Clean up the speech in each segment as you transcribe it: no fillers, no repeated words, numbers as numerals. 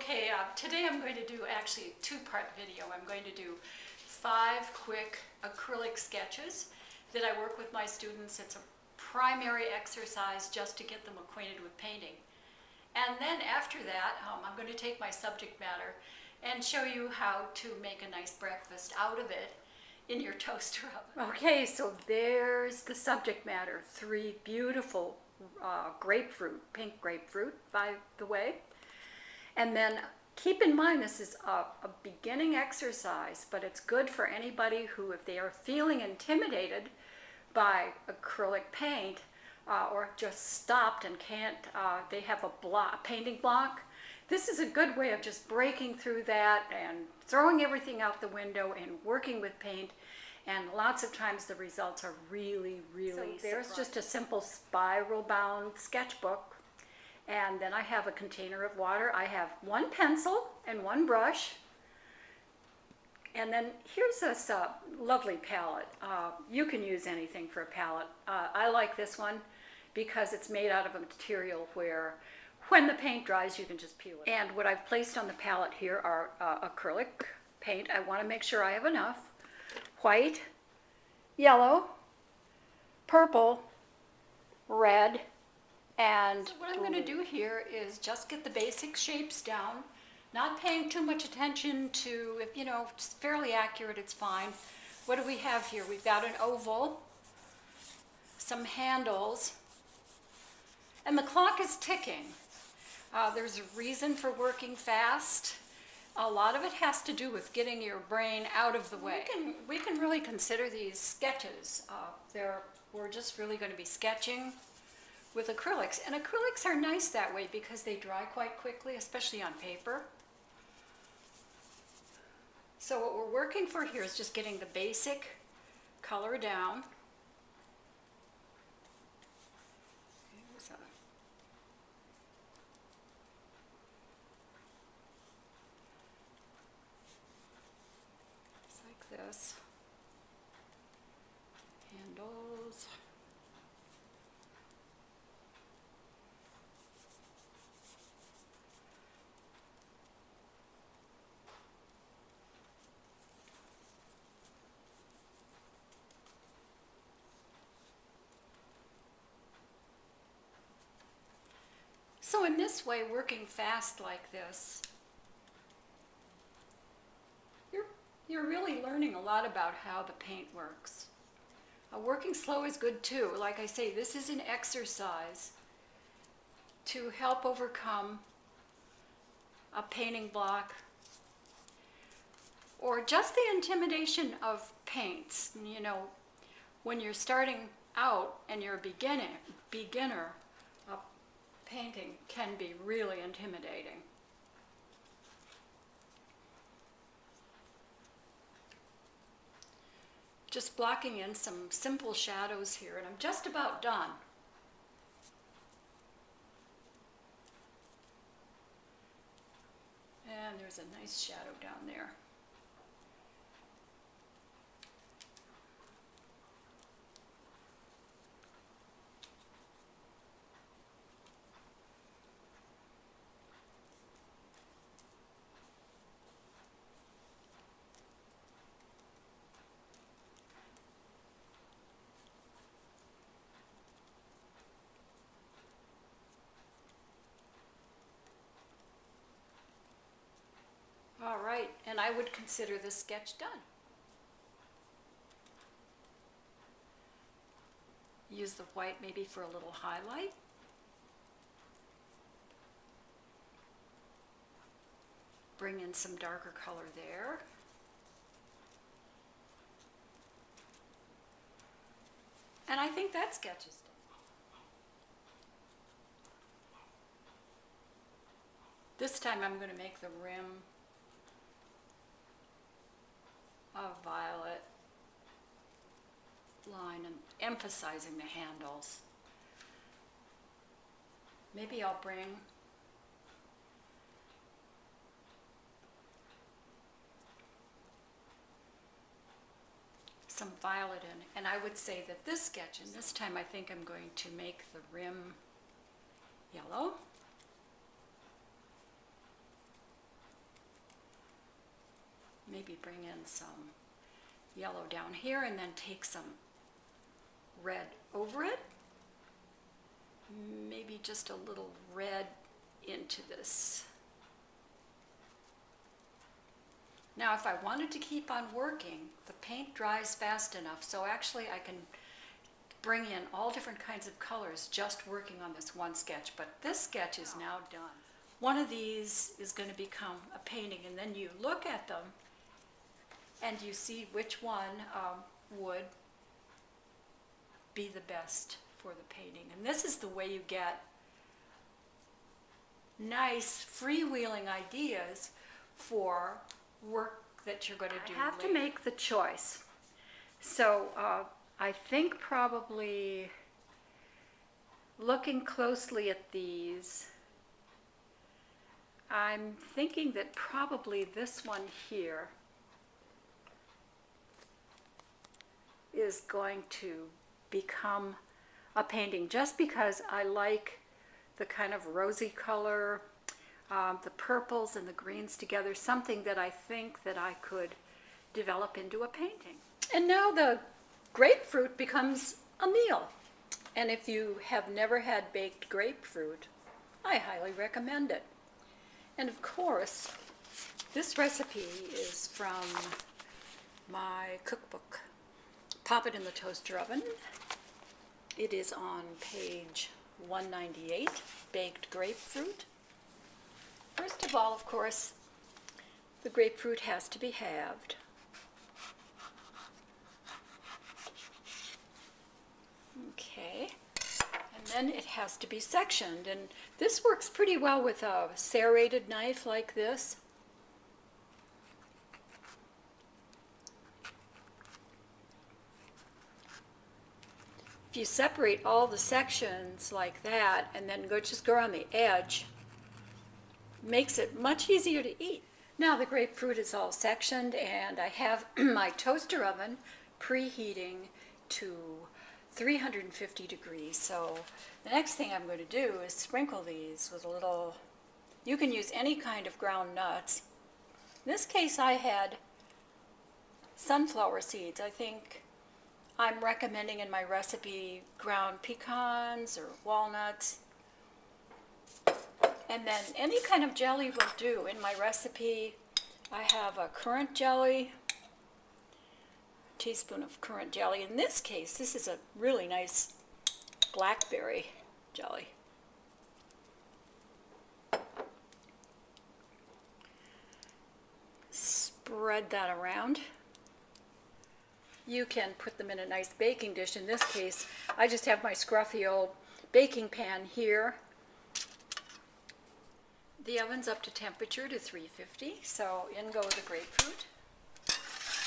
Okay, today I'm going to do actually a two-part video. I'm going to do 5 quick acrylic sketches that I work with my students. It's a primary exercise just to get them acquainted with painting. And then after that, I'm going to take my subject matter and show you how to make a nice breakfast out of it in your toaster oven. Okay, so there's the subject matter. 3 beautiful grapefruit, pink grapefruit, by the way. And then keep in mind this is a beginning exercise, but it's good for anybody who, if they are feeling intimidated by acrylic paint or just stopped and can't, they have a painting block. This is a good way of just breaking through that and throwing everything out the window and working with paint. And lots of times the results are really, really so there's just a simple spiral bound sketchbook. And then I have a container of water. I have 1 pencil and 1 brush. And then here's this lovely palette. You can use anything for a palette. I like this one because it's made out of a material where when the paint dries you can just peel it. And what I've placed on the palette here are acrylic paint. I want to make sure I have enough. White, yellow, purple, red, and so what I'm going to do here is just get the basic shapes down, not paying too much attention to, if you know, it's fairly accurate, it's fine. What do we have here? We've got an oval, some handles, and the clock is ticking. There's a reason for working fast. A lot of it has to do with getting your brain out of the way. We can really consider these sketches. We're just really going to be sketching with acrylics. And acrylics are nice that way because they dry quite quickly, especially on paper. So what we're working for here is just getting the basic color down. Just like this. Handles. So in this way, working fast like this, you're really learning a lot about how the paint works. Working slow is good too. Like I say, this is an exercise to help overcome a painting block or just the intimidation of paints. You know, when you're starting out and you're a beginner, painting can be really intimidating. Just blocking in some simple shadows here, and I'm just about done. And there's a nice shadow down there. All right, and I would consider this sketch done. Use the white maybe for a little highlight. Bring in some darker color there. And I think that sketch is done. This time I'm going to make the rim a violet line and emphasizing the handles. Maybe I'll bring some violet in, and I would say that this sketch, and this time I think I'm going to make the rim yellow. maybe bring in some yellow down here and then take some red over it. Maybe just a little red into this. Now if I wanted to keep on working, the paint dries fast enough, so actually I can bring in all different kinds of colors just working on this one sketch, but this sketch is now done. One of these is going to become a painting, and then you look at them and you see which one would be the best for the painting. And this is the way you get nice freewheeling ideas for work that you're going to do. I have to make the choice. So I think probably looking closely at these, I'm thinking that probably this one here is going to become a painting, just because I like the kind of rosy color, the purples and the greens together, something that I think that I could develop into a painting. And now the grapefruit becomes a meal. And if you have never had baked grapefruit, I highly recommend it. And of course, this recipe is from my cookbook. Pop it in the toaster oven. It is on page 198, baked grapefruit. First of all, of course, the grapefruit has to be halved. Okay, and then it has to be sectioned, and this works pretty well with a serrated knife like this. If you separate all the sections like that and then just go around the edge, it makes it much easier to eat. Now the grapefruit is all sectioned, and I have my toaster oven preheating to 350 degrees. So the next thing I'm going to do is sprinkle these with a little, you can use any kind of ground nuts. In this case I had sunflower seeds. I think I'm recommending in my recipe ground pecans or walnuts. And then any kind of jelly will do. In my recipe I have a currant jelly, a teaspoon of currant jelly. In this case, this is a really nice blackberry jelly. Spread that around. You can put them in a nice baking dish. In this case, I just have my scruffy old baking pan here. The oven's up to temperature to 350, so in go the grapefruit.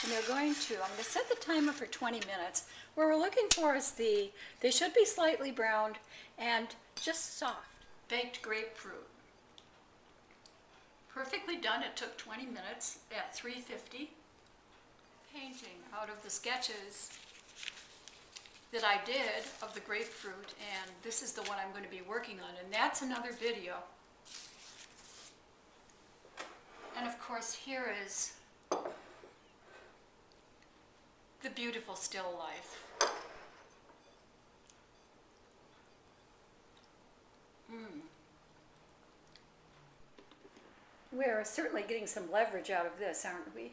And I'm going to set the timer for 20 minutes. What we're looking for is they should be slightly browned and just soft. Baked grapefruit. Perfectly done. It took 20 minutes at 350. Painting out of the sketches that I did of the grapefruit, and this is the one I'm going to be working on, and that's another video. And of course here is the beautiful still life. We're certainly getting some leverage out of this, aren't we?